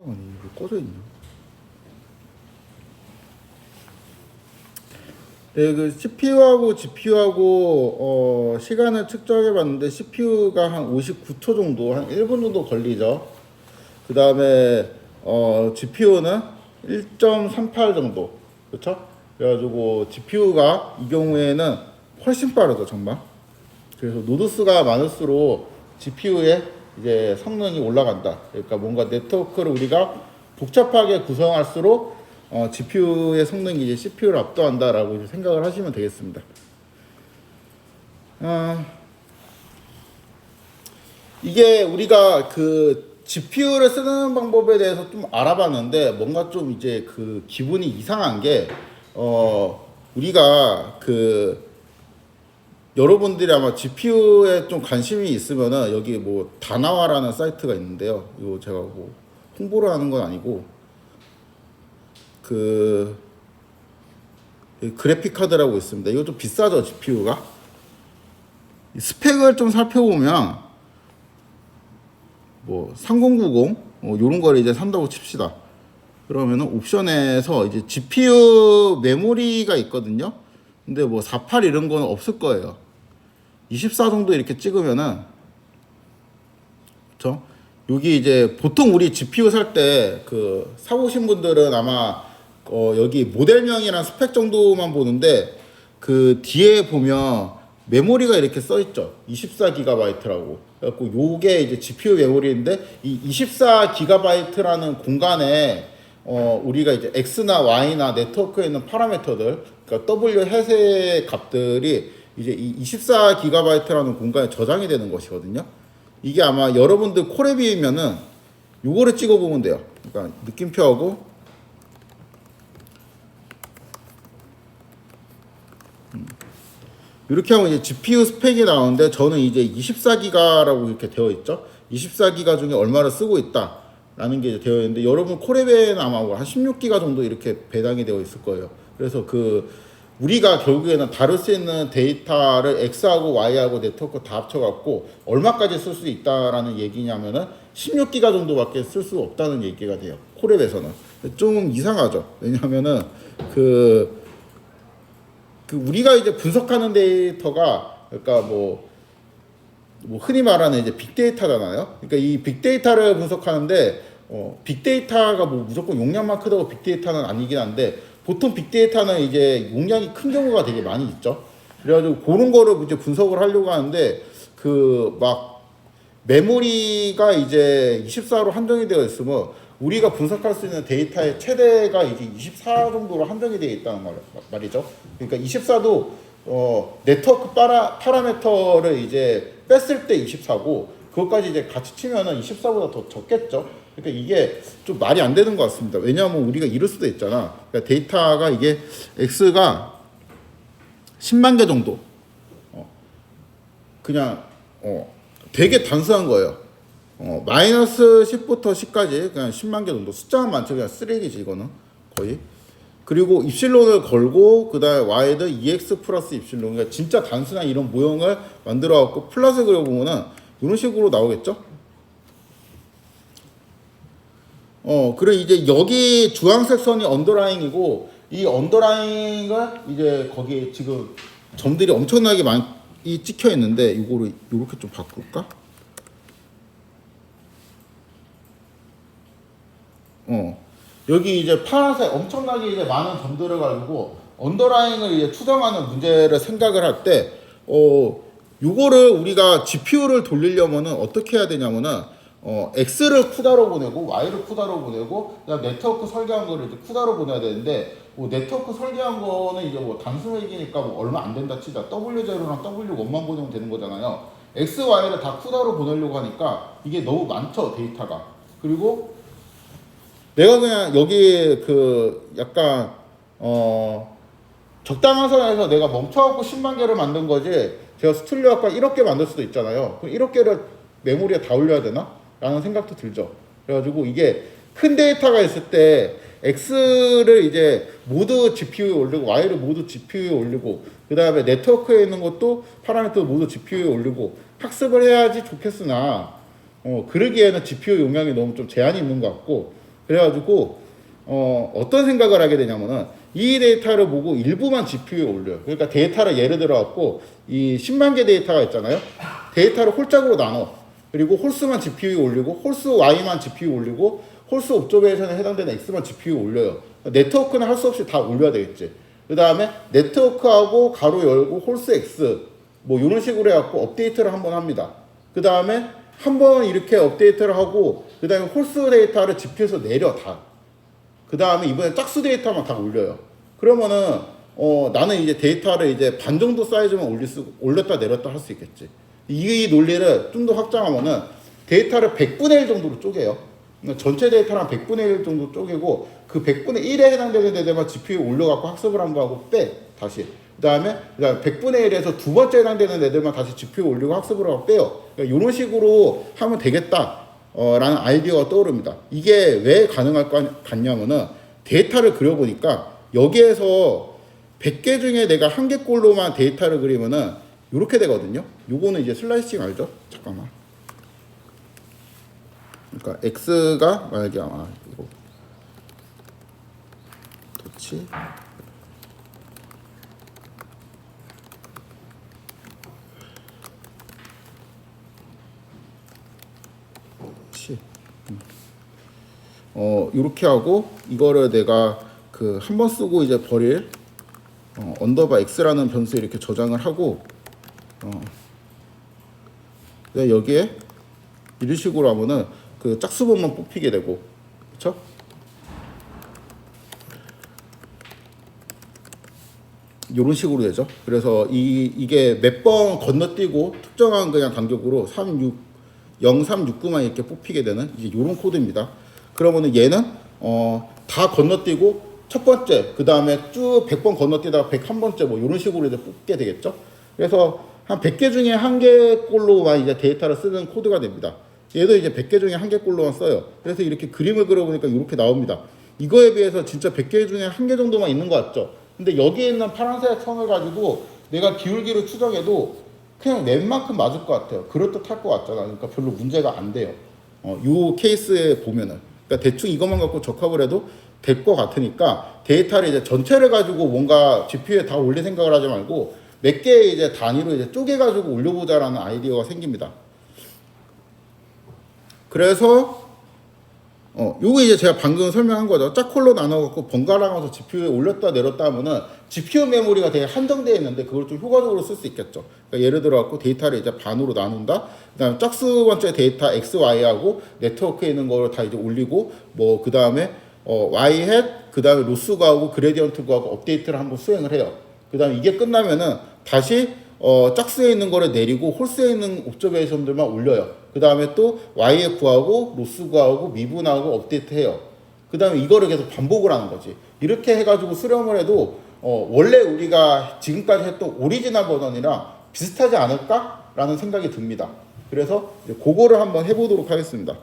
아니 왜 꺼져 있냐? 네, 그 CPU하고 GPU하고 시간을 측정해 봤는데 CPU가 한 59초 정도, 한 1분 정도 걸리죠. 그 다음에 GPU는 1.38 정도, 그렇죠? 그래가지고 GPU가 이 경우에는 훨씬 빠르죠, 정말. 그래서 노드 수가 많을수록 GPU의 이제 성능이 올라간다. 그러니까 뭔가 네트워크를 우리가 복잡하게 구성할수록 GPU의 성능이 이제 CPU를 압도한다라고 이제 생각을 하시면 되겠습니다. 이게 우리가 그 GPU를 쓰는 방법에 대해서 좀 알아봤는데 뭔가 좀 이제 그 기분이 이상한 게 우리가 그 여러분들이 아마 GPU에 좀 관심이 있으면은 여기 뭐 다나와라는 사이트가 있는데요. 이거 제가 뭐 홍보를 하는 건 아니고 그 그래픽 카드라고 있습니다. 이거 좀 비싸죠, GPU가. 스펙을 좀 살펴보면 뭐 3090 요런 거를 이제 산다고 칩시다. 그러면은 옵션에서 이제 GPU 메모리가 있거든요. 근데 뭐 48 이런 거는 없을 거예요. 24 정도 이렇게 찍으면은 그렇죠? 여기 이제 보통 우리 GPU 살 때 그 사보신 분들은 아마 여기 모델명이랑 스펙 정도만 보는데 그 뒤에 보면 메모리가 이렇게 써 있죠. 24GB라고. 그래갖고 요게 이제 GPU 메모리인데 이 24GB라는 공간에 우리가 이제 X나 Y나 네트워크에 있는 파라미터들, 그러니까 W 해세 값들이 이제 이 24GB라는 공간에 저장이 되는 것이거든요. 이게 아마 여러분들 콜앱이면은 요거를 찍어보면 돼요. 그러니까 느낌표하고 이렇게 하면 이제 GPU 스펙이 나오는데 저는 이제 24기가라고 이렇게 되어 있죠. 24기가 중에 얼마를 쓰고 있다라는 게 이제 되어 있는데 여러분 콜앱에는 아마 한 16기가 정도 이렇게 배당이 되어 있을 거예요. 그래서 그 우리가 결국에는 다룰 수 있는 데이터를 X하고 Y하고 네트워크 다 합쳐갖고 얼마까지 쓸 수 있다라는 얘기냐면은 16기가 정도밖에 쓸 수 없다는 얘기가 돼요. 콜앱에서는. 좀 이상하죠. 왜냐하면은 그 우리가 이제 분석하는 데이터가 그러니까 뭐 흔히 말하는 이제 빅데이터잖아요. 그러니까 이 빅데이터를 분석하는데 빅데이터가 뭐 무조건 용량만 크다고 빅데이터는 아니긴 한데 보통 빅데이터는 이제 용량이 큰 경우가 되게 많이 있죠. 그래가지고 그런 거를 이제 분석을 하려고 하는데 그 막 메모리가 이제 24로 한정이 되어 있으면 우리가 분석할 수 있는 데이터의 최대가 이제 24 정도로 한정이 되어 있다는 말이죠. 그러니까 24도 네트워크 파라미터를 이제 뺐을 때 24고 그것까지 이제 같이 치면은 24보다 더 적겠죠. 그러니까 이게 좀 말이 안 되는 것 같습니다. 왜냐하면 우리가 이럴 수도 있잖아. 그러니까 데이터가 이게 X가 10만 개 정도. 그냥 되게 단순한 거예요. 마이너스 10부터 10까지 그냥 10만 개 정도. 숫자만 많죠. 그냥 쓰레기지 이거는 거의. 그리고 입실론을 걸고 그 다음에 Y도 EX 플러스 입실론. 그러니까 진짜 단순한 이런 모형을 만들어 갖고 플러스 그려보면은 이런 식으로 나오겠죠. 그래 이제 여기 주황색 선이 언더라인이고 이 언더라인을 이제 거기 지금 점들이 엄청나게 많이 찍혀 있는데 이거를 이렇게 좀 바꿀까? 여기 이제 파란색 엄청나게 이제 많은 점들을 가지고 언더라인을 이제 추정하는 문제를 생각을 할 때, 요거를 우리가 GPU를 돌리려면은 어떻게 해야 되냐면은, X를 쿠다로 보내고, Y를 쿠다로 보내고, 그다음 네트워크 설계한 거를 이제 쿠다로 보내야 되는데, 뭐 네트워크 설계한 거는 이제 뭐 단순 얘기니까 뭐 얼마 안 된다 치자. W0랑 W1만 보내면 되는 거잖아요. X, Y를 다 쿠다로 보내려고 하니까 이게 너무 많죠, 데이터가. 그리고 내가 그냥 여기 그 약간 적당한 선에서 내가 멈춰갖고 10만 개를 만든 거지 제가 스툴리오 아까 1억 개 만들 수도 있잖아요. 그럼 1억 개를 메모리에 다 올려야 되나? 라는 생각도 들죠. 그래가지고 이게 큰 데이터가 있을 때 X를 이제 모두 GPU에 올리고 Y를 모두 GPU에 올리고 그 다음에 네트워크에 있는 것도 파라미터 모두 GPU에 올리고 학습을 해야지 좋겠으나 그러기에는 GPU 용량이 너무 좀 제한이 있는 것 같고 그래가지고 어떤 생각을 하게 되냐면은 이 데이터를 보고 일부만 GPU에 올려요. 그러니까 데이터를 예를 들어 갖고 이 10만 개 데이터가 있잖아요. 데이터를 홀짝으로 나눠. 그리고 홀수만 GPU에 올리고 홀수 Y만 GPU에 올리고 홀수 옵저베이션에 해당되는 X만 GPU에 올려요. 네트워크는 할 수 없이 다 올려야 되겠지. 그 다음에 네트워크하고 가로 열고 홀수 X 뭐 이런 식으로 해갖고 업데이트를 한번 합니다. 그 다음에 한번 이렇게 업데이트를 하고 그 다음에 홀수 데이터를 GPU에서 내려 다. 그 다음에 이번에 짝수 데이터만 다 올려요. 그러면은 나는 이제 데이터를 이제 반 정도 사이즈만 올렸다 내렸다 할 수 있겠지. 이 논리를 좀 더 확장하면은 데이터를 100분의 1 정도로 쪼개요. 그러니까 전체 데이터랑 100분의 1 정도 쪼개고 그 100분의 1에 해당되는 데만 GPU에 올려갖고 학습을 한번 하고 빼 다시. 그 다음에 100분의 1에서 두 번째 해당되는 애들만 다시 GPU에 올리고 학습을 하고 빼요. 그러니까 이런 식으로 하면 되겠다. 라는 아이디어가 떠오릅니다. 이게 왜 가능할 것 같냐면은 데이터를 그려보니까 여기에서 100개 중에 내가 한 개 꼴로만 데이터를 그리면은 이렇게 되거든요. 요거는 이제 슬라이싱 알죠? 잠깐만. 그러니까 X가 만약에 이거 도치 요렇게 하고 이거를 내가 그 한 번 쓰고 이제 버릴 언더바 x라는 변수에 이렇게 저장을 하고 여기에 이런 식으로 하면은 그 짝수번만 뽑히게 되고 그쵸? 요런 식으로 되죠. 그래서 이게 몇 번 건너뛰고 특정한 그냥 간격으로 0369만 이렇게 뽑히게 되는 이제 요런 코드입니다. 그러면은 얘는 다 건너뛰고 첫 번째 그 다음에 쭉 100번 건너뛰다가 101번째 뭐 이런 식으로 이제 뽑게 되겠죠. 그래서 한 100개 중에 한 개꼴로만 이제 데이터를 쓰는 코드가 됩니다. 얘도 이제 100개 중에 한 개꼴로만 써요. 그래서 이렇게 그림을 그려보니까 이렇게 나옵니다. 이거에 비해서 진짜 100개 중에 한 개 정도만 있는 것 같죠. 근데 여기에 있는 파란색 선을 가지고 내가 기울기를 추정해도 그냥 넷만큼 맞을 것 같아요. 그럴듯할 것 같잖아. 그러니까 별로 문제가 안 돼요. 요 케이스에 보면은. 그러니까 대충 이것만 갖고 적합을 해도 될 것 같으니까 데이터를 이제 전체를 가지고 뭔가 GPU에 다 올릴 생각을 하지 말고 몇 개의 이제 단위로 이제 쪼개가지고 올려보자라는 아이디어가 생깁니다. 그래서 요거 이제 제가 방금 설명한 거죠. 짝콜로 나눠갖고 번갈아 가면서 GPU에 올렸다 내렸다 하면은 GPU 메모리가 되게 한정되어 있는데 그걸 좀 효과적으로 쓸 수 있겠죠. 그러니까 예를 들어 갖고 데이터를 이제 반으로 나눈다. 그다음에 짝수 번째 데이터 X, Y하고 네트워크에 있는 거를 다 이제 올리고 뭐 그다음에 Y 햇 그다음에 로스 구하고 그레디언트 구하고 업데이트를 한번 수행을 해요. 그다음에 이게 끝나면은 다시 짝수에 있는 거를 내리고 홀수에 있는 옵저베이션들만 올려요. 그 다음에 또 Y에 구하고 로스 구하고 미분하고 업데이트 해요. 그 다음에 이거를 계속 반복을 하는 거지. 이렇게 해가지고 수렴을 해도 원래 우리가 지금까지 했던 오리지널 버전이랑 비슷하지 않을까라는 생각이 듭니다. 그래서 그거를 한번 해보도록 하겠습니다.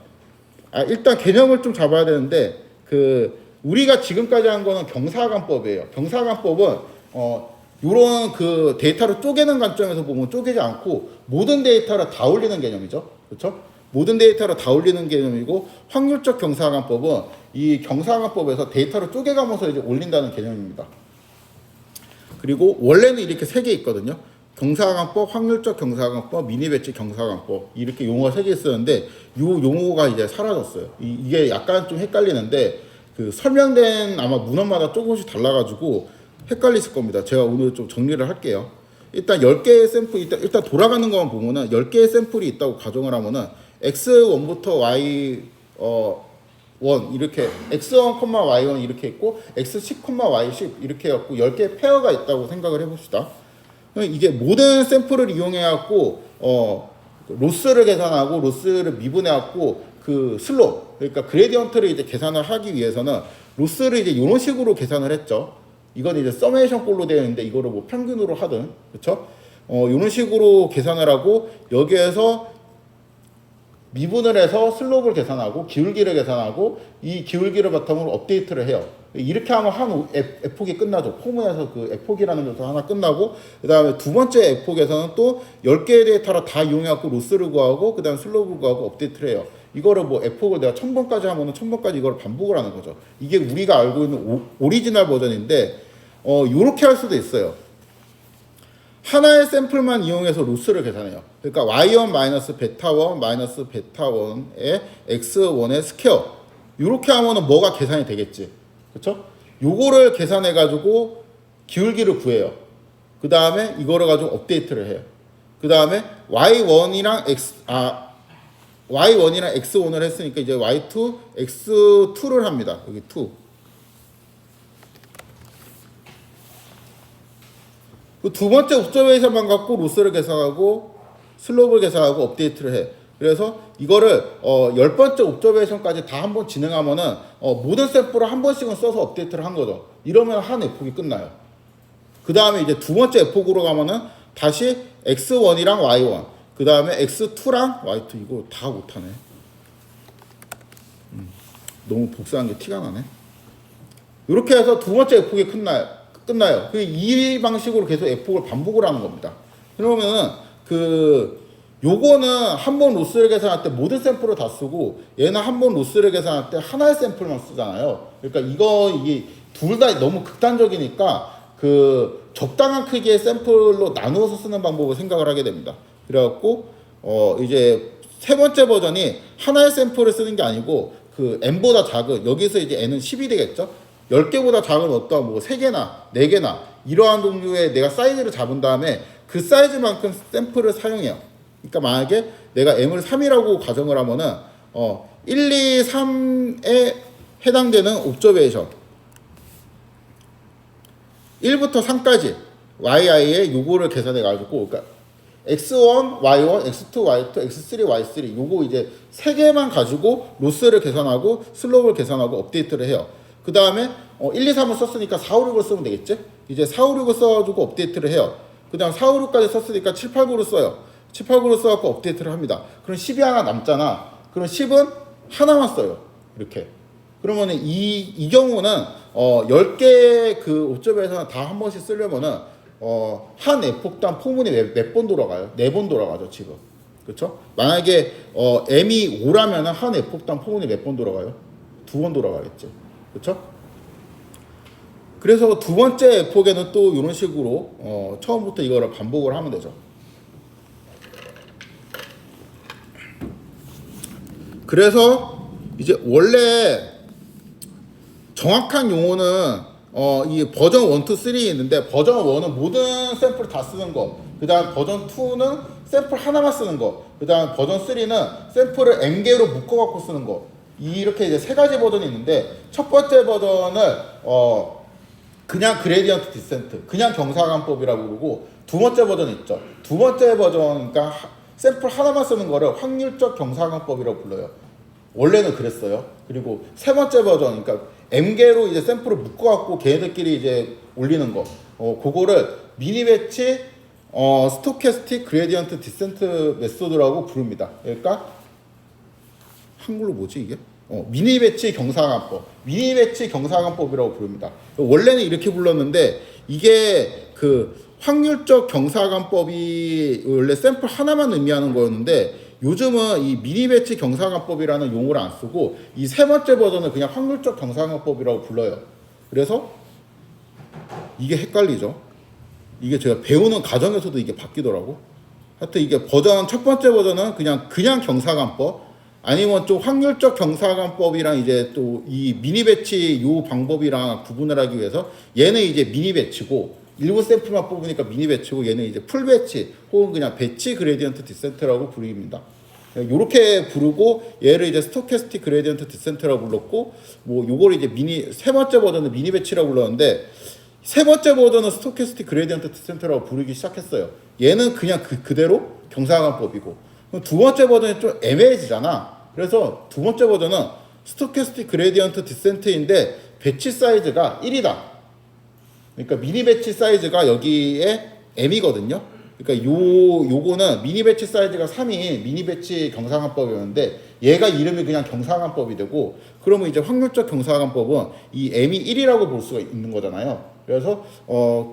일단 개념을 좀 잡아야 되는데 우리가 지금까지 한 거는 경사관법이에요. 경사관법은 요런 그 데이터를 쪼개는 관점에서 보면 쪼개지 않고 모든 데이터를 다 올리는 개념이죠. 그렇죠? 모든 데이터를 다 올리는 개념이고 확률적 경사관법은 이 경사관법에서 데이터를 쪼개가면서 이제 올린다는 개념입니다. 그리고 원래는 이렇게 세 개 있거든요. 경사관법, 확률적 경사관법, 미니배치 경사관법 이렇게 용어가 세 개 있었는데 이 용어가 이제 사라졌어요. 이게 약간 좀 헷갈리는데 그 설명된 아마 문헌마다 조금씩 달라가지고 헷갈리실 겁니다. 제가 오늘 좀 정리를 할게요. 일단 10개의 샘플, 일단 돌아가는 것만 보면은 10개의 샘플이 있다고 가정을 하면은 X1부터 Y1 이렇게 X1, Y1 이렇게 있고 X10, Y10 이렇게 해갖고 10개의 페어가 있다고 생각을 해봅시다. 이게 모든 샘플을 이용해갖고 로스를 계산하고 로스를 미분해갖고 그 슬롭, 그러니까 그레디언트를 이제 계산을 하기 위해서는 로스를 이제 이런 식으로 계산을 했죠. 이건 이제 서메이션 꼴로 되어 있는데 이거를 뭐 평균으로 하든 그렇죠? 이런 식으로 계산을 하고 여기에서 미분을 해서 슬롭을 계산하고 기울기를 계산하고 이 기울기를 바탕으로 업데이트를 해요. 이렇게 하면 한 에폭이 끝나죠. 포문에서 그 에폭이라는 것도 하나 끝나고, 그 다음에 두 번째 에폭에서는 또 10개의 데이터를 다 이용해갖고 로스를 구하고, 그 다음에 슬로우를 구하고 업데이트를 해요. 이거를 뭐 에폭을 내가 1000번까지 하면은 1000번까지 이걸 반복을 하는 거죠. 이게 우리가 알고 있는 오리지널 버전인데, 요렇게 할 수도 있어요. 하나의 샘플만 이용해서 로스를 계산해요. 그러니까 y1 마이너스 베타1 마이너스 베타1의 x1의 스퀘어. 요렇게 하면은 뭐가 계산이 되겠지. 그쵸? 요거를 계산해 가지고 기울기를 구해요. 그 다음에 이거를 가지고 업데이트를 해요. 그 다음에 y1이랑 x1을 했으니까 이제 y2, x2를 합니다. 여기 2. 두 번째 옵저베이션만 갖고 로스를 계산하고 슬롭을 계산하고 업데이트를 해. 그래서 이거를 10번째 옵저베이션까지 다 한번 진행하면은 모든 샘플을 한 번씩은 써서 업데이트를 한 거죠. 이러면 한 에폭이 끝나요. 그 다음에 이제 두 번째 에폭으로 가면은 다시 x1이랑 y1, 그 다음에 x2랑 y2. 이거 다 못하네. 너무 복사한 게 티가 나네. 이렇게 해서 두 번째 에폭이 끝나요. 이 방식으로 계속 에폭을 반복을 하는 겁니다. 그러면은 요거는 한 번 로스를 계산할 때 모든 샘플을 다 쓰고, 얘는 한 번 로스를 계산할 때 하나의 샘플만 쓰잖아요. 그러니까 이게 둘 다 너무 극단적이니까 적당한 크기의 샘플로 나누어서 쓰는 방법을 생각을 하게 됩니다. 그래갖고 이제 세 번째 버전이 하나의 샘플을 쓰는 게 아니고 n보다 작은, 여기서 이제 n은 10이 되겠죠. 10개보다 작은 어떤 뭐 3개나 4개나 이러한 종류의 내가 사이즈를 잡은 다음에 그 사이즈만큼 샘플을 사용해요. 그러니까 만약에 내가 m을 3이라고 가정을 하면은 1, 2, 3에 해당되는 옵저베이션 1부터 3까지 yi에 요거를 계산해 가지고, 그러니까 x1, y1, x2, y2, x3, y3 요거 이제 3개만 가지고 로스를 계산하고 슬롭을 계산하고 업데이트를 해요. 그 다음에 1, 2, 3을 썼으니까 4, 5, 6을 쓰면 되겠지? 이제 4, 5, 6을 써가지고 업데이트를 해요. 그 다음 4, 5, 6까지 썼으니까 7, 8, 9를 써요. 7, 8, 9를 써갖고 업데이트를 합니다. 그럼 10이 하나 남잖아. 그럼 10은 하나만 써요. 이렇게. 그러면 이 경우는 10개의 옵저베이션을 다 한 번씩 쓰려면은 한 에폭당 포문이 몇 번 돌아가요? 4번 돌아가죠, 지금. 그쵸? 만약에 m이 5라면은 한 에폭당 포문이 몇 번 돌아가요? 2번 돌아가겠죠. 그쵸? 그래서 두 번째 에폭에는 또 이런 식으로 처음부터 이거를 반복을 하면 되죠. 그래서 이제 원래 정확한 용어는 이 버전 1, 2, 3 있는데, 버전 1은 모든 샘플을 다 쓰는 거, 그 다음 버전 2는 샘플 하나만 쓰는 거, 그 다음 버전 3는 샘플을 n개로 묶어갖고 쓰는 거, 이렇게 이제 세 가지 버전이 있는데, 첫 번째 버전을 그냥 그레디언트 디센트, 그냥 경사관법이라고 부르고, 두 번째 버전 있죠. 두 번째 버전, 그러니까 샘플 하나만 쓰는 거를 확률적 경사관법이라고 불러요. 원래는 그랬어요. 그리고 세 번째 버전, 그러니까 m개로 이제 샘플을 묶어갖고 걔네들끼리 이제 올리는 거, 그거를 미니 배치 스토캐스틱 그레디언트 디센트 메소드라고 부릅니다. 그러니까 한글로 뭐지 이게? 미니 배치 경사관법, 미니 배치 경사관법이라고 부릅니다. 원래는 이렇게 불렀는데, 이게 확률적 경사관법이 원래 샘플 하나만 의미하는 거였는데, 요즘은 이 미니 배치 경사관법이라는 용어를 안 쓰고 이 세 번째 버전을 그냥 확률적 경사관법이라고 불러요. 그래서 이게 헷갈리죠. 이게 제가 배우는 과정에서도 이게 바뀌더라고. 하여튼 이게 첫 번째 버전은 그냥 경사관법, 아니면 좀 확률적 경사관법이랑 이제 또 이 미니 배치 요 방법이랑 구분을 하기 위해서 얘는 이제 미니 배치고, 일부 샘플만 뽑으니까 미니 배치고, 얘는 이제 풀 배치 혹은 그냥 배치 그레디언트 디센트라고 부릅니다. 요렇게 부르고, 얘를 이제 스토캐스틱 그레디언트 디센트라고 불렀고, 뭐 요걸 이제 세 번째 버전은 미니 배치라고 불렀는데, 세 번째 버전은 스토캐스틱 그레디언트 디센트라고 부르기 시작했어요. 얘는 그냥 그대로 경사관법이고, 두 번째 버전이 좀 애매해지잖아. 그래서 두 번째 버전은 스토캐스틱 그레디언트 디센트인데 배치 사이즈가 1이다. 그러니까 미니 배치 사이즈가 여기에 m이거든요. 그러니까 요거는 미니 배치 사이즈가 3인 미니 배치 경사관법이었는데 얘가 이름이 그냥 경사관법이 되고, 그러면 이제 확률적 경사관법은 이 M이 1이라고 볼 수가 있는 거잖아요. 그래서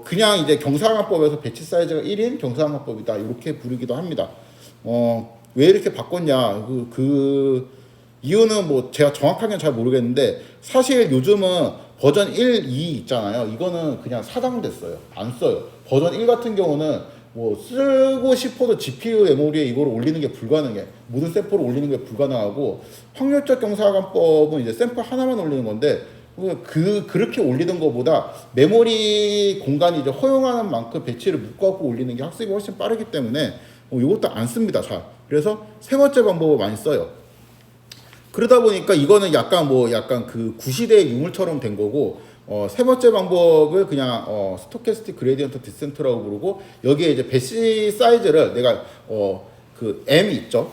그냥 이제 경사관법에서 배치 사이즈가 1인 경사관법이다 이렇게 부르기도 합니다. 왜 이렇게 바꿨냐, 그 이유는 뭐 제가 정확하게는 잘 모르겠는데, 사실 요즘은 버전 1, 2 있잖아요. 이거는 그냥 사당됐어요. 안 써요. 버전 1 같은 경우는 뭐 쓰고 싶어도 GPU 메모리에 이걸 올리는 게 불가능해. 모든 샘플을 올리는 게 불가능하고, 확률적 경사관법은 이제 샘플 하나만 올리는 건데, 그렇게 올리는 것보다 메모리 공간이 이제 허용하는 만큼 배치를 묶어갖고 올리는 게 학습이 훨씬 빠르기 때문에 이것도 안 씁니다. 잘. 그래서 세 번째 방법을 많이 써요. 그러다 보니까 이거는 약간 그 구시대의 유물처럼 된 거고, 세 번째 방법을 그냥 스토캐스틱 그레디언트 디센트라고 부르고, 여기에 이제 배치 사이즈를 내가 그 M 있죠,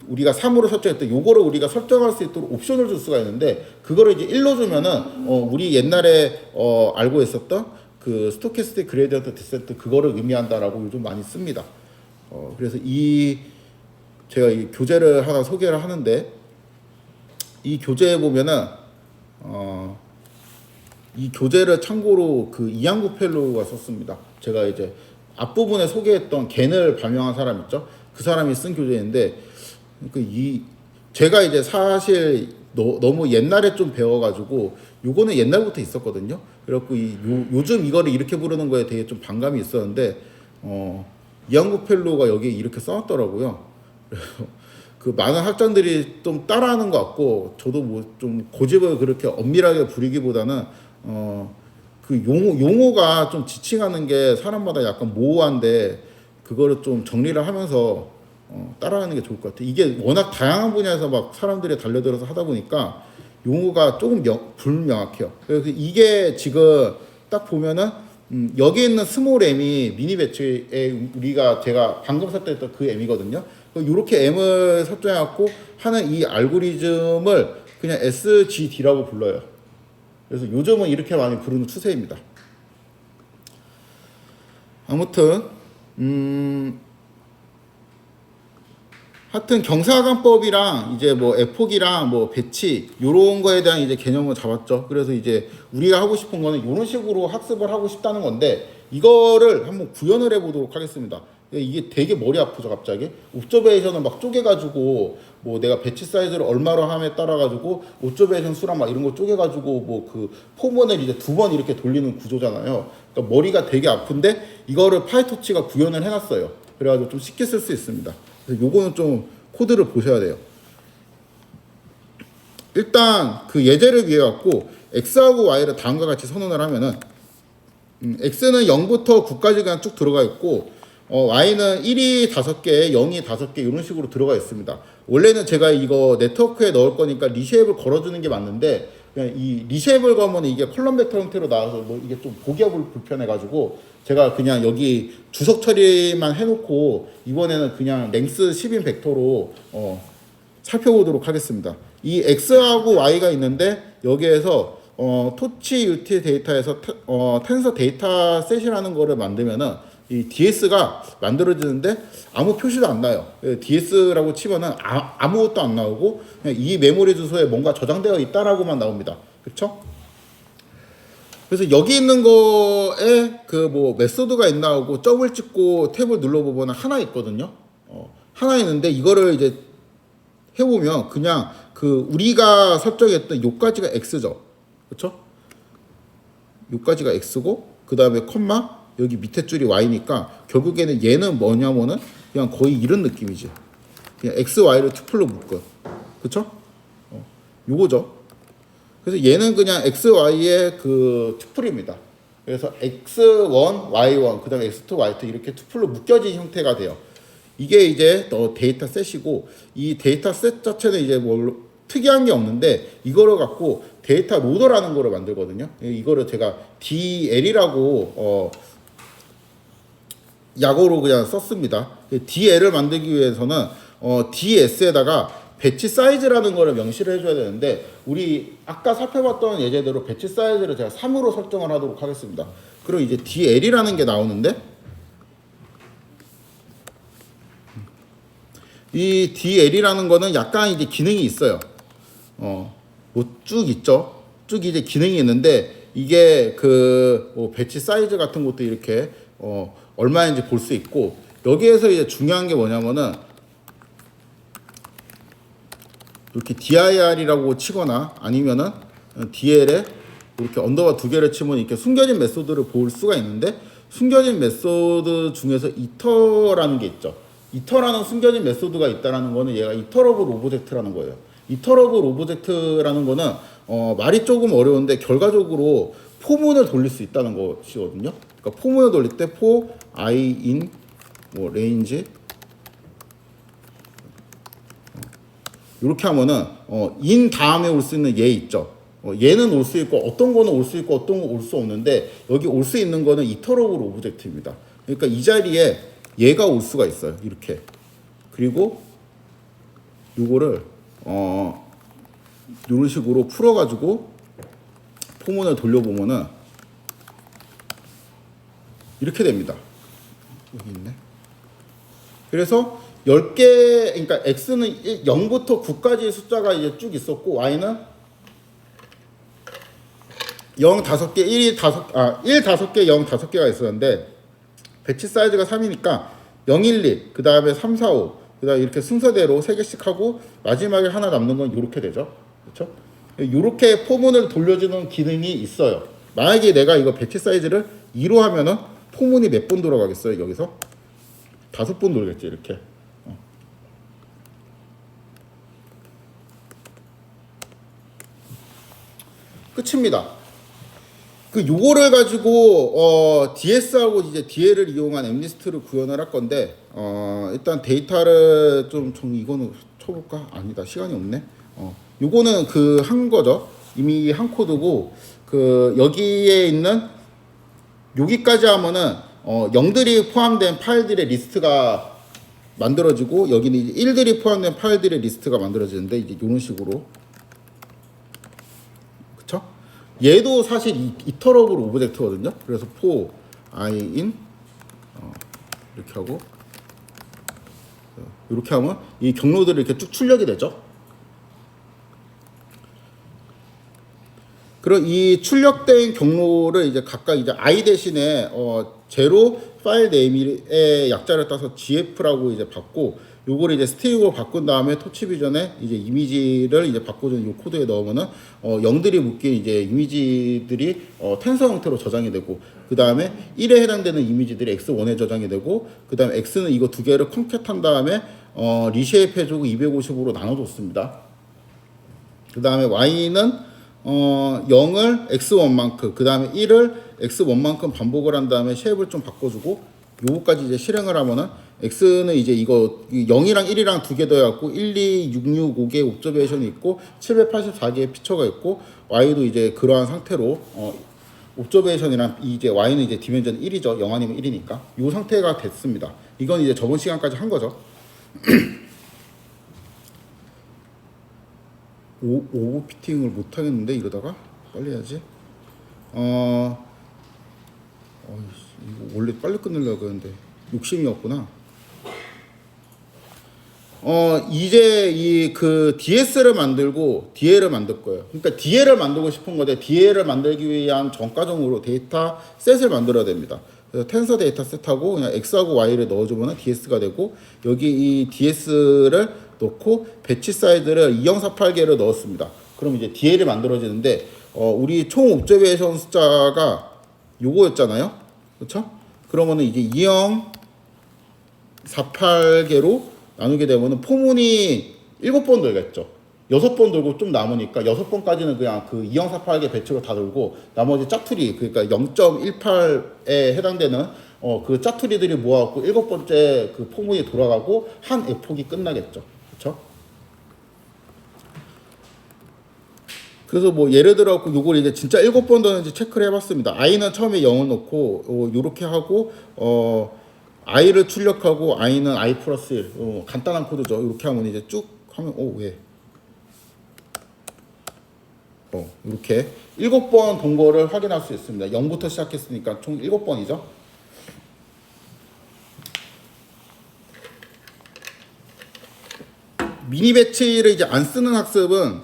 우리가 3으로 설정했던 요거를 우리가 설정할 수 있도록 옵션을 줄 수가 있는데, 그거를 이제 1로 주면은 우리 옛날에 알고 있었던 그 스토캐스틱 그레디언트 디센트 그거를 의미한다라고 요즘 많이 씁니다. 그래서 제가 이 교재를 하나 소개를 하는데, 이 교재에 보면은 이 교재를 참고로 그 이양구 펠로우가 썼습니다. 제가 이제 앞부분에 소개했던 겐을 발명한 사람 있죠, 그 사람이 쓴 교재인데, 제가 이제 사실 너무 옛날에 좀 배워가지고 요거는 옛날부터 있었거든요. 그래갖고 요즘 이거를 이렇게 부르는 거에 대해 좀 반감이 있었는데, 이양구 펠로우가 여기에 이렇게 써놨더라고요. 그 많은 학장들이 좀 따라하는 것 같고, 저도 뭐 좀 고집을 그렇게 엄밀하게 부리기보다는 그 용어가 좀 지칭하는 게 사람마다 약간 모호한데, 그거를 좀 정리를 하면서 따라하는 게 좋을 것 같아요. 이게 워낙 다양한 분야에서 막 사람들이 달려들어서 하다 보니까 용어가 조금 불명확해요. 그래서 이게 지금 딱 보면은 여기 있는 스몰 M이 미니 배치에 제가 방금 설정했던 그 M이거든요. 이렇게 M을 설정해갖고 하는 이 알고리즘을 그냥 SGD라고 불러요. 그래서 요즘은 이렇게 많이 부르는 추세입니다. 아무튼 하여튼 경사관법이랑 이제 뭐 에폭이랑 뭐 배치 요런 거에 대한 이제 개념을 잡았죠. 그래서 이제 우리가 하고 싶은 거는 이런 식으로 학습을 하고 싶다는 건데, 이거를 한번 구현을 해보도록 하겠습니다. 이게 되게 머리 아프죠. 갑자기 옵저베이션을 막 쪼개가지고 뭐 내가 배치 사이즈를 얼마로 함에 따라가지고 옵저베이션 수랑 막 이런 거 쪼개가지고 뭐 그 포문을 이제 2번 이렇게 돌리는 구조잖아요. 그러니까 머리가 되게 아픈데, 이거를 파이토치가 구현을 해놨어요. 그래가지고 좀 쉽게 쓸 수 있습니다. 그래서 요거는 좀 코드를 보셔야 돼요. 일단 그 예제를 위해 갖고 x하고 y를 다음과 같이 선언을 하면은 x는 0부터 9까지 그냥 쭉 들어가 있고, y는 1이 5개, 0이 5개 이런 식으로 들어가 있습니다. 원래는 제가 이거 네트워크에 넣을 거니까 리쉐입을 걸어주는 게 맞는데, 그냥 이 리쉐입을 걸면 이게 컬럼 벡터 형태로 나와서 뭐 이게 좀 보기가 불편해가지고 제가 그냥 여기 주석 처리만 해놓고 이번에는 그냥 랭스 10인 벡터로 살펴보도록 하겠습니다. 이 x하고 y가 있는데, 여기에서 토치 UT 데이터에서 텐서 데이터 셋이라는 거를 만들면은 이 DS가 만들어지는데 아무 표시도 안 나요. DS라고 치면은 아무것도 안 나오고 그냥 이 메모리 주소에 뭔가 저장되어 있다라고만 나옵니다. 그렇죠? 그래서 여기 있는 거에 그 뭐 메소드가 있나 하고 점을 찍고 탭을 눌러보면 하나 있거든요. 하나 있는데, 이거를 이제 해보면 그냥 그 우리가 설정했던 요까지가 x죠. 그렇죠? 요까지가 x고, 그 다음에 컴마 여기 밑에 줄이 y니까 결국에는 얘는 뭐냐면은 그냥 거의 이런 느낌이지. 그냥 x, y를 튜플로 묶어. 그쵸? 요거죠. 그래서 얘는 그냥 x, y의 그 튜플입니다. 그래서 x1, y1, 그 다음에 x2, y2 이렇게 튜플로 묶여진 형태가 돼요. 이게 이제 데이터 셋이고, 이 데이터 셋 자체는 이제 뭐 특이한 게 없는데, 이거를 갖고 데이터 로더라는 거를 만들거든요. 이거를 제가 DL이라고 약어로 그냥 썼습니다. DL을 만들기 위해서는 DS에다가 배치 사이즈라는 거를 명시를 해줘야 되는데, 우리 아까 살펴봤던 예제대로 배치 사이즈를 제가 3으로 설정을 하도록 하겠습니다. 그럼 이제 DL이라는 게 나오는데, 이 DL이라는 거는 약간 이제 기능이 있어요. 뭐 쭉 있죠. 쭉 이제 기능이 있는데 이게 뭐 배치 사이즈 같은 것도 이렇게 얼마인지 볼 수 있고, 여기에서 이제 중요한 게 뭐냐면은 이렇게 DIR이라고 치거나 아니면은 DL에 이렇게 언더바 두 개를 치면 이렇게 숨겨진 메소드를 볼 수가 있는데, 숨겨진 메소드 중에서 이터라는 게 있죠. 이터라는 숨겨진 메소드가 있다라는 거는 얘가 이터러블 오브젝트라는 거예요. 이터러블 오브젝트라는 거는 말이 조금 어려운데 결과적으로 포문을 돌릴 수 있다는 것이거든요. 그러니까 포문을 돌릴 때 for I in 뭐 range 이렇게 하면은 in 다음에 올 수 있는 얘 있죠. 얘는 올 수 있고 어떤 거는 올 수 있고 어떤 거 올 수 없는데, 여기 올 수 있는 거는 이터러블 오브젝트입니다. 그러니까 이 자리에 얘가 올 수가 있어요. 이렇게. 그리고 요거를 이런 식으로 풀어가지고 포문을 돌려보면은 이렇게 됩니다. 여기 있네. 그래서 10개, 그러니까 x는 0부터 9까지의 숫자가 이제 쭉 있었고, y는 0 5개, 1 5개, 0 5개가 있었는데, 배치 사이즈가 3이니까 0, 1, 2, 그 다음에 3, 4, 5, 그 다음에 이렇게 순서대로 3개씩 하고, 마지막에 하나 남는 건 이렇게 되죠. 그렇죠? 이렇게 포문을 돌려주는 기능이 있어요. 만약에 내가 이거 배치 사이즈를 2로 하면은 포문이 몇 번 돌아가겠어요? 여기서 5번 돌겠지, 이렇게. 끝입니다. 요거를 가지고 DS하고 이제 DL을 이용한 엠리스트를 구현을 할 건데, 일단 데이터를 좀 이거는 쳐볼까? 아니다, 시간이 없네. 요거는 한 거죠. 이미 한 코드고, 여기에 있는 여기까지 하면은 0들이 포함된 파일들의 리스트가 만들어지고, 여기는 이제 1들이 포함된 파일들의 리스트가 만들어지는데, 이제 이런 식으로. 그쵸? 얘도 사실 이터러블 오브젝트거든요. 그래서 for I in 이렇게 하고, 이렇게 하면 이 경로들이 이렇게 쭉 출력이 되죠. 그리고 이 출력된 경로를 이제 각각 이제 I 대신에 제로 파일 네임의 약자를 따서 GF라고 이제 받고, 요거를 이제 스트링으로 바꾼 다음에 토치비전에 이제 이미지를 이제 바꿔주는 요 코드에 넣으면은 0들이 묶인 이제 이미지들이 텐서 형태로 저장이 되고, 그 다음에 1에 해당되는 이미지들이 x1에 저장이 되고, 그 다음에 x는 이거 두 개를 컴캣한 다음에 리쉐입 해주고 250으로 나눠줬습니다. 그 다음에 y는 0을 x1만큼, 그 다음에 1을 x1만큼 반복을 한 다음에 쉐입을 좀 바꿔주고, 요거까지 이제 실행을 하면은 x는 이제 이거 0이랑 1이랑 두 개 더해갖고 1, 2, 6, 6, 5개의 옵저베이션이 있고 784개의 피처가 있고, y도 이제 그러한 상태로 옵저베이션이랑 이제 y는 이제 디멘전 1이죠. 0 아니면 1이니까 요 상태가 됐습니다. 이건 이제 저번 시간까지 한 거죠. 오버피팅을 못 하겠는데 이러다가 빨리 해야지. 이거 원래 빨리 끝내려고 했는데 욕심이 없구나. 이제 DS를 만들고 DL을 만들 거예요. 그러니까 DL을 만들고 싶은 건데, DL을 만들기 위한 전과정으로 데이터 셋을 만들어야 됩니다. 그래서 텐서 데이터 셋하고 그냥 X하고 Y를 넣어주면 DS가 되고, 여기 이 DS를 넣고 배치 사이즈를 2048개를 넣었습니다. 그럼 이제 DL이 만들어지는데, 우리 총 옵저베이션 숫자가 요거였잖아요. 그렇죠? 그러면은 이제 2048개로 나누게 되면은 포문이 7번 돌겠죠. 6번 돌고 좀 남으니까 6번까지는 그냥 2048개 배치로 다 돌고, 나머지 짜투리, 그러니까 0.18에 해당되는 그 짜투리들이 모아갖고 7번째 포문이 돌아가고 한 에폭이 끝나겠죠. 그렇죠? 그래서 뭐 예를 들어 요걸 이제 진짜 7번 도는지 체크를 해봤습니다. i는 처음에 0을 넣고 요렇게 하고 i를 출력하고 i는 i 플러스 1, 간단한 코드죠. 이렇게 하면 이제 쭉 하면 왜? 이렇게 7번 돈 거를 확인할 수 있습니다. 0부터 시작했으니까 총 7번이죠. 미니 배치를 이제 안 쓰는 학습은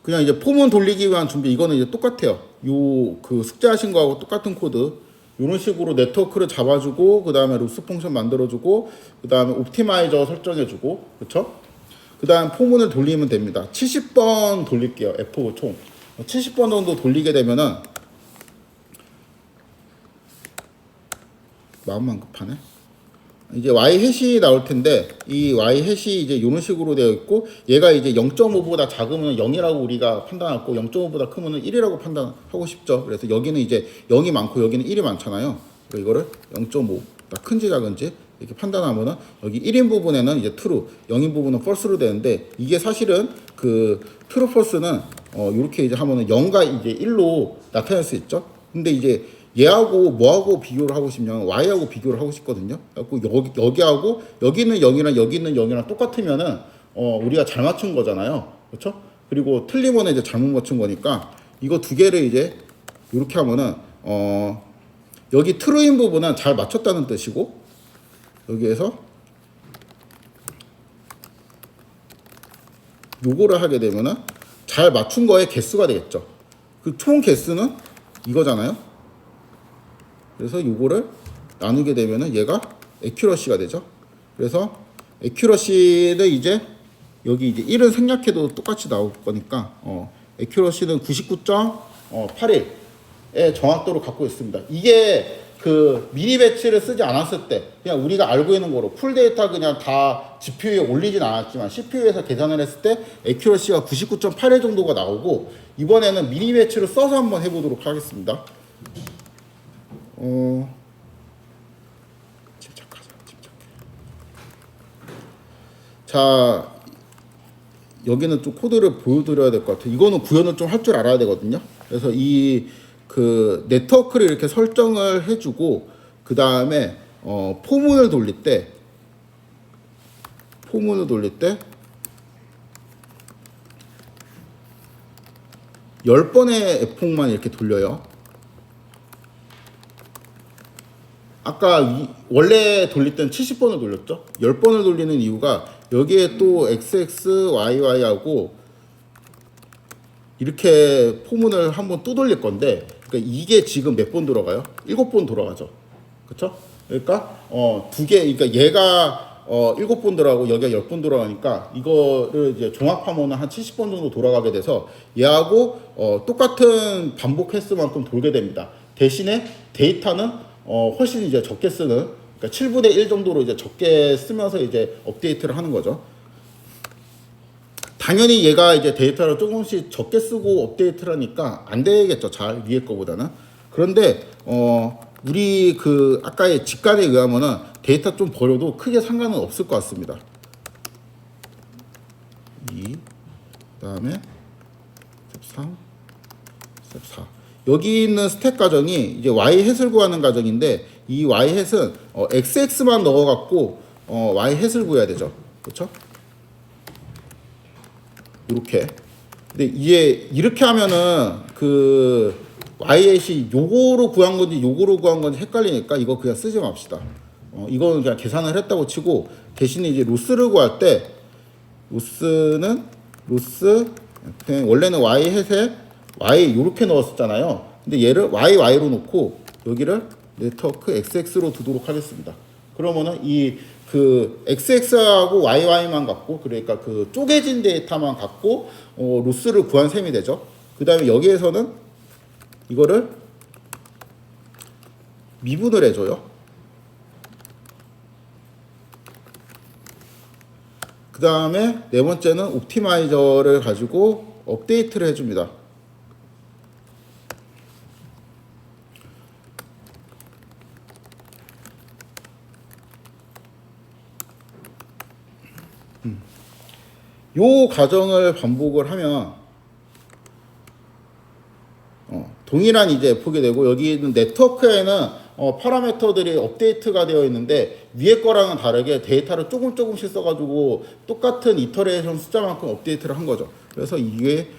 그냥 이제 폼은 돌리기 위한 준비. 이거는 이제 똑같아요. 요 그 숙제하신 거하고 똑같은 코드. 이런 식으로 네트워크를 잡아주고 그 다음에 로스 펑션 만들어주고 그 다음에 옵티마이저 설정해주고 그쵸? 그 다음 포문을 돌리면 됩니다. 70번 돌릴게요. F5 총 70번 정도 돌리게 되면은 마음만 급하네. 이제 y 해시 나올 텐데 이 y 해시 이제 이런 식으로 되어 있고 얘가 이제 0.5보다 작으면 0이라고 우리가 판단하고 0.5보다 크면은 1이라고 판단하고 싶죠. 그래서 여기는 이제 0이 많고 여기는 1이 많잖아요. 이거를 0.5 큰지 작은지 이렇게 판단하면은 여기 1인 부분에는 이제 true, 0인 부분은 false로 되는데 이게 사실은 그 true false는 이렇게 이제 하면은 0과 이제 1로 나타낼 수 있죠. 근데 이제 얘하고 뭐하고 비교를 하고 싶냐면 y하고 비교를 하고 싶거든요. 그래서 여기하고 여기는 0이랑 여기 있는 0이랑 똑같으면은 우리가 잘 맞춘 거잖아요. 그렇죠? 그리고 틀리면은 이제 잘못 맞춘 거니까 이거 두 개를 이제 이렇게 하면은 여기 true인 부분은 잘 맞췄다는 뜻이고 여기에서 요거를 하게 되면은 잘 맞춘 거의 개수가 되겠죠. 그 총 개수는 이거잖아요. 그래서 요거를 나누게 되면은 얘가 에큐러시가 되죠. 그래서 에큐러시는 이제 여기 이제 1은 생략해도 똑같이 나올 거니까 에큐러시는 99.81의 정확도를 갖고 있습니다. 이게 그 미니 배치를 쓰지 않았을 때 그냥 우리가 알고 있는 거로 풀 데이터 그냥 다 GPU에 올리진 않았지만 CPU에서 계산을 했을 때 에큐러시가 99.81 정도가 나오고 이번에는 미니 배치를 써서 한번 해보도록 하겠습니다. 침착하자, 침착해. 자, 여기는 좀 코드를 보여드려야 될 것 같아요. 이거는 구현을 좀 할 줄 알아야 되거든요. 그래서 이 그 네트워크를 이렇게 설정을 해주고 그 다음에 포문을 돌릴 때 10번의 F폭만 이렇게 돌려요. 아까 원래 돌릴 땐 70번을 돌렸죠. 10번을 돌리는 이유가 여기에 또 XX, YY하고 이렇게 포문을 한번 또 돌릴 건데 그러니까 이게 지금 몇 번 돌아가요? 7번 돌아가죠. 그쵸? 그러니까 두 개, 그러니까 얘가 7번 돌아가고 여기가 10번 돌아가니까 이거를 이제 종합하면 한 70번 정도 돌아가게 돼서 얘하고 똑같은 반복 횟수만큼 돌게 됩니다. 대신에 데이터는 훨씬 이제 적게 쓰는, 그러니까 7분의 1 정도로 이제 적게 쓰면서 이제 업데이트를 하는 거죠. 당연히 얘가 이제 데이터를 조금씩 적게 쓰고 업데이트를 하니까 안 되겠죠. 잘 위에 거보다는. 그런데 우리 그 아까의 직관에 의하면은 데이터 좀 버려도 크게 상관은 없을 것 같습니다. 2, 그다음에 스텝 3, 스텝 4. 여기 있는 스택 과정이 이제 y 햇을 구하는 과정인데 이 y 햇은 xx만 넣어갖고 y 햇을 구해야 되죠. 그렇죠? 이렇게. 근데 이게 이렇게 하면은 그 y 햇이 요거로 구한 건지 요거로 구한 건지 헷갈리니까 이거 그냥 쓰지 맙시다. 이거는 그냥 계산을 했다고 치고 대신에 이제 로스를 구할 때 로스는 원래는 y 햇에 y 요렇게 넣었었잖아요. 근데 얘를 y로 놓고 여기를 네트워크 xx로 두도록 하겠습니다. 그러면은 이 그 xx하고 y만 갖고 그러니까 그 쪼개진 데이터만 갖고 로스를 구한 셈이 되죠. 그 다음에 여기에서는 이거를 미분을 해줘요. 그 다음에 네 번째는 옵티마이저를 가지고 업데이트를 해줍니다. 요 과정을 반복을 하면 동일한 이제 보게 되고 여기 있는 네트워크에는 파라미터들이 업데이트가 되어 있는데 위에 거랑은 다르게 데이터를 조금씩 써가지고 똑같은 이터레이션 숫자만큼 업데이트를 한 거죠. 그래서 이게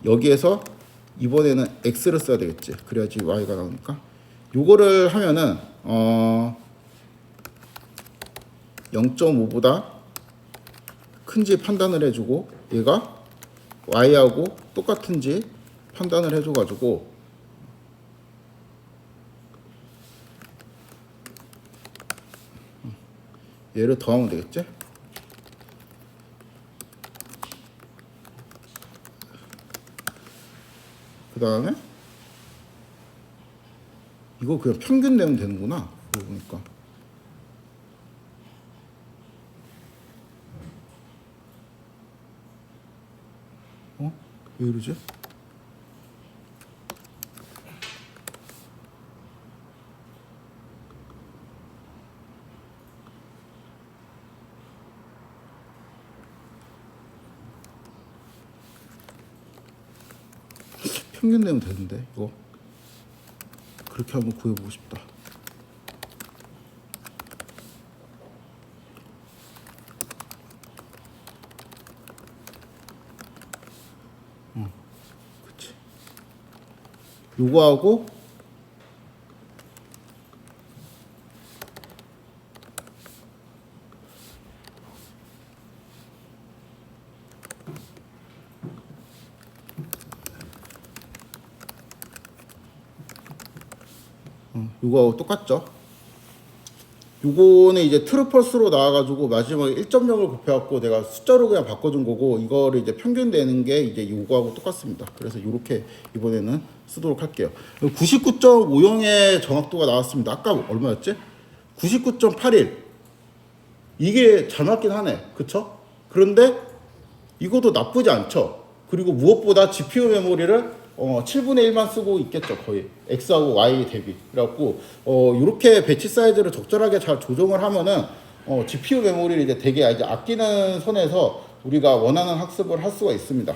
여기에서 이번에는 x를 써야 되겠지. 그래야지 y가 나오니까 요거를 하면은 0.5보다 큰지 판단을 해주고 얘가 y하고 똑같은지 판단을 해줘가지고 얘를 더하면 되겠지? 그 다음에 이거 그냥 평균 내면 되는구나. 그러고 보니까 왜 이러지? 평균 내면 되는데 이거 그렇게 한번 구해보고 싶다. 그치. 요거하고 요거하고 똑같죠? 요거는 이제 트루펄스로 나와가지고 마지막에 1.0을 곱해갖고 내가 숫자로 그냥 바꿔준 거고 이거를 이제 평균 내는 게 이제 요거하고 똑같습니다. 그래서 요렇게 이번에는 쓰도록 할게요. 99.50의 정확도가 나왔습니다. 아까 얼마였지? 99.81. 이게 잘 맞긴 하네. 그쵸? 그런데 이것도 나쁘지 않죠? 그리고 무엇보다 GPU 메모리를 7분의 1만 쓰고 있겠죠, 거의. X하고 Y 대비. 그래갖고, 요렇게 배치 사이즈를 적절하게 잘 조정을 하면은, GPU 메모리를 이제 되게 이제 아끼는 선에서 우리가 원하는 학습을 할 수가 있습니다.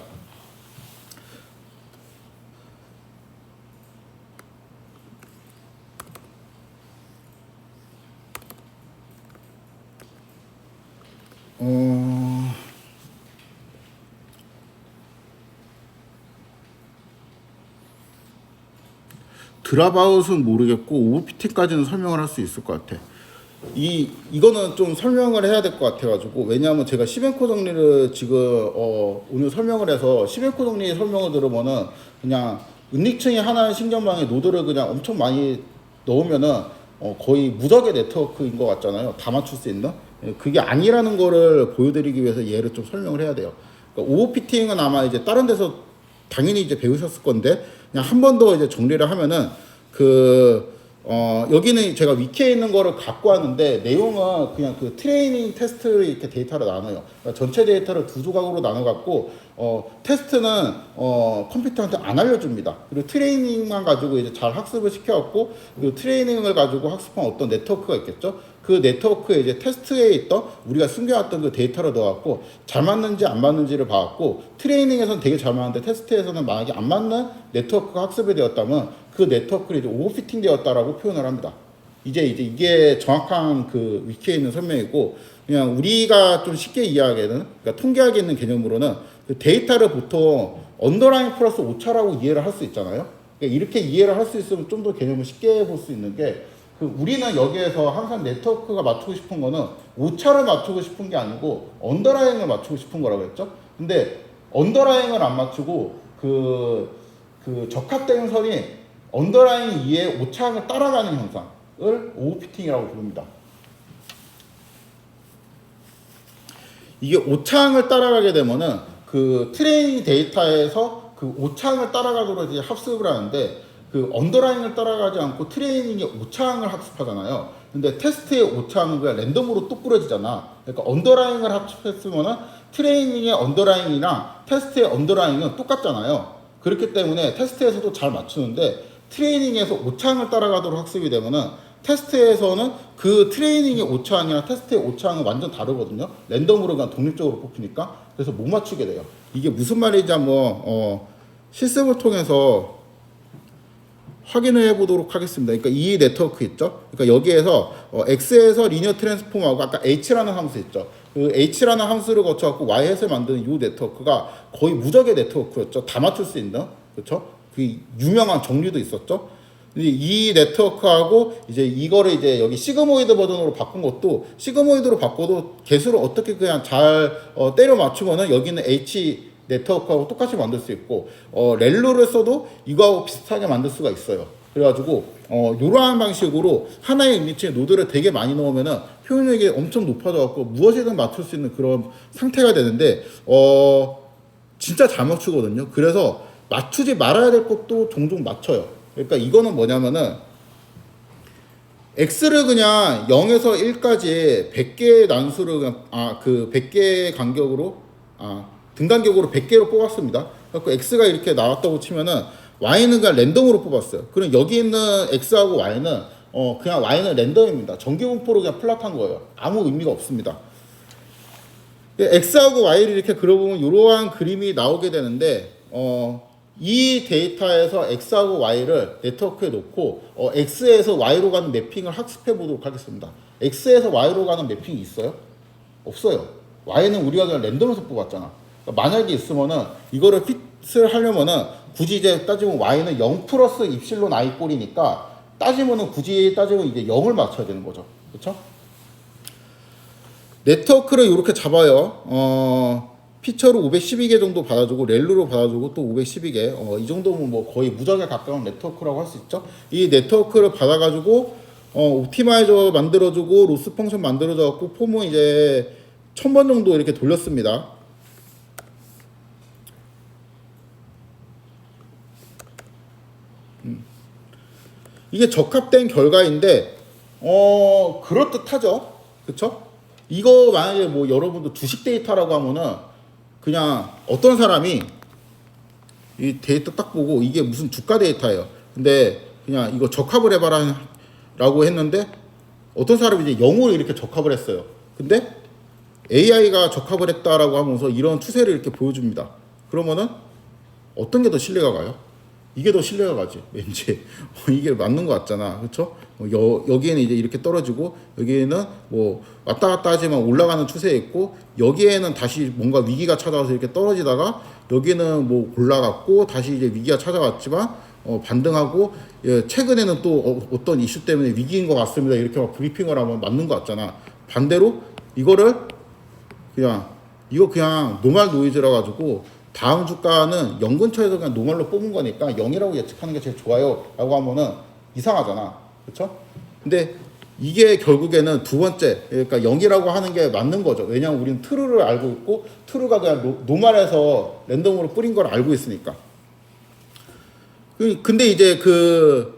드랍아웃은 모르겠고 오버피팅까지는 설명을 할 수 있을 것 같아. 이거는 좀 설명을 해야 될 것 같아가지고 왜냐하면 제가 10엔코 정리를 지금 오늘 설명을 해서 10엔코 정리 설명을 들으면은 그냥 은닉층이 하나의 신경망에 노드를 그냥 엄청 많이 넣으면은 거의 무적의 네트워크인 것 같잖아요. 다 맞출 수 있는. 그게 아니라는 거를 보여드리기 위해서 얘를 좀 설명을 해야 돼요. 그러니까 오버피팅은 아마 이제 다른 데서 당연히 이제 배우셨을 건데 그냥 한 번 더 이제 정리를 하면은 여기는 제가 위키에 있는 거를 갖고 왔는데 내용은 그냥 그 트레이닝 테스트 이렇게 데이터로 나눠요. 그러니까 전체 데이터를 두 조각으로 나눠 갖고 테스트는 컴퓨터한테 안 알려줍니다. 그리고 트레이닝만 가지고 이제 잘 학습을 시켜갖고 그 트레이닝을 가지고 학습한 어떤 네트워크가 있겠죠. 그 네트워크에 이제 테스트에 있던 우리가 숨겨왔던 그 데이터를 넣어갖고 잘 맞는지 안 맞는지를 봐갖고 트레이닝에서는 되게 잘 맞는데 테스트에서는 만약에 안 맞는 네트워크가 학습이 되었다면 그 네트워크를 이제 오버피팅 되었다라고 표현을 합니다. 이제 이게 정확한 그 위키에 있는 설명이고 그냥 우리가 좀 쉽게 이해하기에는 그러니까 통계학에 있는 개념으로는 그 데이터를 보통 언더라인 플러스 오차라고 이해를 할 수 있잖아요. 그러니까 이렇게 이해를 할 수 있으면 좀 더 개념을 쉽게 볼 수 있는 게 우리는 여기에서 항상 네트워크가 맞추고 싶은 거는 오차를 맞추고 싶은 게 아니고 언더라인을 맞추고 싶은 거라고 했죠. 근데 언더라인을 안 맞추고 그 적합된 선이 언더라인 이에 오차항을 따라가는 현상을 오버피팅이라고 부릅니다. 이게 오차항을 따라가게 되면은 그 트레이닝 데이터에서 그 오차항을 따라가도록 이제 학습을 하는데 그 언더라인을 따라가지 않고 트레이닝의 오차항을 학습하잖아요. 근데 테스트의 오차항은 그냥 랜덤으로 또 뿌려지잖아. 그러니까 언더라인을 학습했으면은 트레이닝의 언더라인이랑 테스트의 언더라인은 똑같잖아요. 그렇기 때문에 테스트에서도 잘 맞추는데 트레이닝에서 오차항을 따라가도록 학습이 되면은 테스트에서는 그 트레이닝의 오차항이랑 테스트의 오차항은 완전 다르거든요. 랜덤으로 그냥 독립적으로 뽑히니까. 그래서 못 맞추게 돼요. 이게 무슨 말인지 한번 실습을 통해서 확인을 해보도록 하겠습니다. 그러니까 이 네트워크 있죠. 그러니까 여기에서 X에서 리니어 트랜스폼하고 아까 H라는 함수 있죠. 그 H라는 함수를 거쳐갖고 Y에서 만드는 이 네트워크가 거의 무적의 네트워크였죠. 다 맞출 수 있는, 그렇죠? 그 유명한 정리도 있었죠. 이 네트워크하고 이제 이거를 이제 여기 시그모이드 버전으로 바꾼 것도 시그모이드로 바꿔도 개수를 어떻게 그냥 잘 때려 맞추면은 여기는 H 네트워크하고 똑같이 만들 수 있고 렐루를 써도 이거하고 비슷하게 만들 수가 있어요. 그래가지고 이러한 방식으로 하나의 유니츠에 노드를 되게 많이 넣으면은 효율력이 엄청 높아져갖고 무엇이든 맞출 수 있는 그런 상태가 되는데 진짜 잘 맞추거든요. 그래서 맞추지 말아야 될 것도 종종 맞춰요. 그러니까 이거는 뭐냐면은 x를 그냥 0에서 1까지 100개의 난수를 그냥 그 100개의 간격으로 등간격으로 100개로 뽑았습니다. 그래서 x가 이렇게 나왔다고 치면은 y는 그냥 랜덤으로 뽑았어요. 그럼 여기 있는 x하고 y는 그냥 y는 랜덤입니다. 정기분포로 그냥 플랫한 거예요. 아무 의미가 없습니다. x하고 y를 이렇게 그려보면 이러한 그림이 나오게 되는데 이 데이터에서 x하고 y를 네트워크에 놓고 x에서 y로 가는 매핑을 학습해 보도록 하겠습니다. x에서 y로 가는 매핑이 있어요? 없어요. y는 우리가 그냥 랜덤에서 뽑았잖아. 그러니까 만약에 있으면은 이거를 핏을 하려면은 굳이 이제 따지면 y는 0 플러스 입실론 i 꼴이니까 굳이 따지면 이제 0을 맞춰야 되는 거죠. 그렇죠? 네트워크를 이렇게 잡아요. 피처로 512개 정도 받아주고 렐루로 받아주고 또 512개 이 정도면 뭐 거의 무적에 가까운 네트워크라고 할 수 있죠. 이 네트워크를 받아가지고 옵티마이저 만들어주고 로스 펑션 만들어줘갖고 폼은 이제 1000번 정도 이렇게 돌렸습니다. 이게 적합된 결과인데 그럴듯하죠. 그쵸? 이거 만약에 뭐 여러분도 주식 데이터라고 하면은 그냥 어떤 사람이 이 데이터 딱 보고 이게 무슨 주가 데이터예요. 근데 그냥 이거 적합을 해봐라 라고 했는데 어떤 사람이 이제 0으로 이렇게 적합을 했어요. 근데 AI가 적합을 했다라고 하면서 이런 추세를 이렇게 보여줍니다. 그러면은 어떤 게 더 신뢰가 가요? 이게 더 신뢰가 가지. 왠지 이게 맞는 것 같잖아. 그렇죠? 여기에는 이제 이렇게 떨어지고 여기에는 뭐 왔다 갔다 하지만 올라가는 추세에 있고 여기에는 다시 뭔가 위기가 찾아와서 이렇게 떨어지다가 여기는 뭐 올라갔고 다시 이제 위기가 찾아왔지만 반등하고 최근에는 또 어떤 이슈 때문에 위기인 것 같습니다. 이렇게 막 브리핑을 하면 맞는 것 같잖아. 반대로 이거를 이거 그냥 노말 노이즈라 가지고 다음 주가는 0 근처에서 그냥 노멀로 뽑은 거니까 0이라고 예측하는 게 제일 좋아요 라고 하면은 이상하잖아. 그쵸? 근데 이게 결국에는 두 번째, 그러니까 0이라고 하는 게 맞는 거죠. 왜냐면 우리는 트루를 알고 있고 트루가 그냥 노말에서 랜덤으로 뿌린 걸 알고 있으니까. 근데 이제 트루를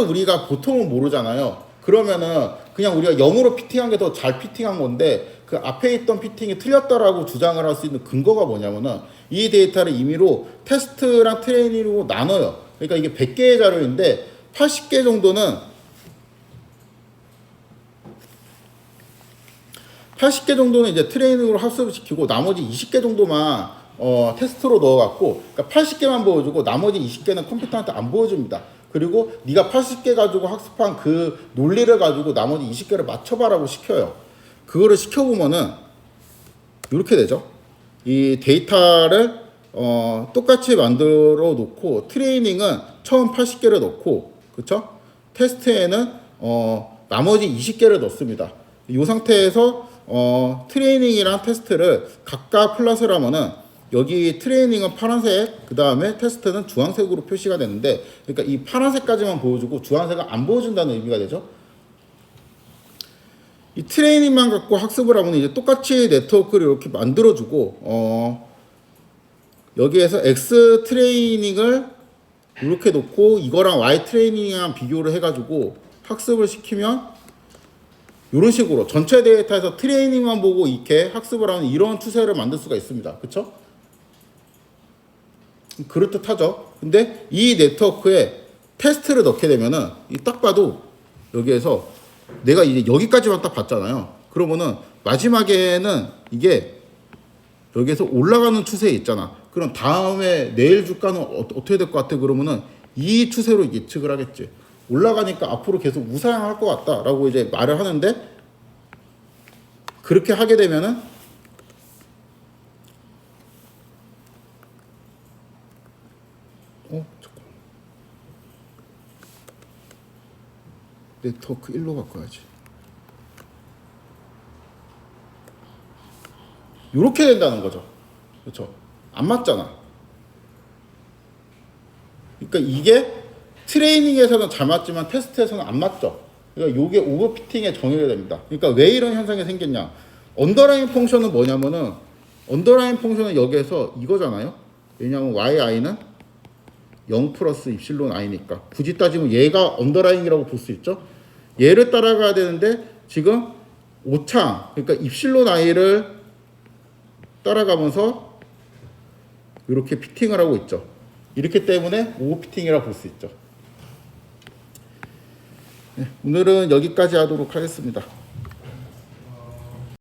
우리가 보통은 모르잖아요. 그러면은 그냥 우리가 0으로 피팅한 게 더 잘 피팅한 건데 그 앞에 있던 피팅이 틀렸다라고 주장을 할 수 있는 근거가 뭐냐면은 이 데이터를 임의로 테스트랑 트레이닝으로 나눠요. 그러니까 이게 100개의 자료인데 80개 정도는 80개 정도는 이제 트레이닝으로 학습을 시키고 나머지 20개 정도만 테스트로 넣어갖고 그러니까 80개만 보여주고 나머지 20개는 컴퓨터한테 안 보여줍니다. 그리고 네가 80개 가지고 학습한 그 논리를 가지고 나머지 20개를 맞춰봐라고 시켜요. 그거를 시켜보면은 이렇게 되죠. 이 데이터를 똑같이 만들어 놓고 트레이닝은 처음 80개를 넣고 그쵸? 테스트에는 나머지 20개를 넣습니다. 이 상태에서 트레이닝이랑 테스트를 각각 플러스를 하면은 여기 트레이닝은 파란색, 그 다음에 테스트는 주황색으로 표시가 되는데 그러니까 이 파란색까지만 보여주고 주황색은 안 보여준다는 의미가 되죠. 이 트레이닝만 갖고 학습을 하면 이제 똑같이 네트워크를 이렇게 만들어주고 여기에서 X 트레이닝을 이렇게 놓고 이거랑 Y 트레이닝이랑 비교를 해가지고 학습을 시키면 이런 식으로 전체 데이터에서 트레이닝만 보고 이렇게 학습을 하는 이런 추세를 만들 수가 있습니다. 그쵸? 그럴듯하죠. 근데 이 네트워크에 테스트를 넣게 되면은 딱 봐도 여기에서 내가 이제 여기까지만 딱 봤잖아요. 그러면은 마지막에는 이게 여기에서 올라가는 추세에 있잖아. 그럼 다음에 내일 주가는 어떻게 될 것 같아? 그러면은 이 추세로 예측을 하겠지. 올라가니까 앞으로 계속 우상향할 것 같다라고 이제 말을 하는데 그렇게 하게 되면은 잠깐. 네트워크 1로 바꿔야지. 이렇게 된다는 거죠. 그렇죠? 안 맞잖아. 그러니까 이게 트레이닝에서는 잘 맞지만 테스트에서는 안 맞죠. 그러니까 이게 오버피팅의 정의가 됩니다. 그러니까 왜 이런 현상이 생겼냐? 언더라인 펑션은 뭐냐면은 언더라인 펑션은 여기에서 이거잖아요. 왜냐하면 yi는 0 플러스 입실론 i니까 굳이 따지면 얘가 언더라인이라고 볼 수 있죠. 얘를 따라가야 되는데 지금 오창 그러니까 입실론 i를 따라가면서 이렇게 피팅을 하고 있죠. 이렇기 때문에 오버피팅이라고 볼 수 있죠. 네, 오늘은 여기까지 하도록 하겠습니다.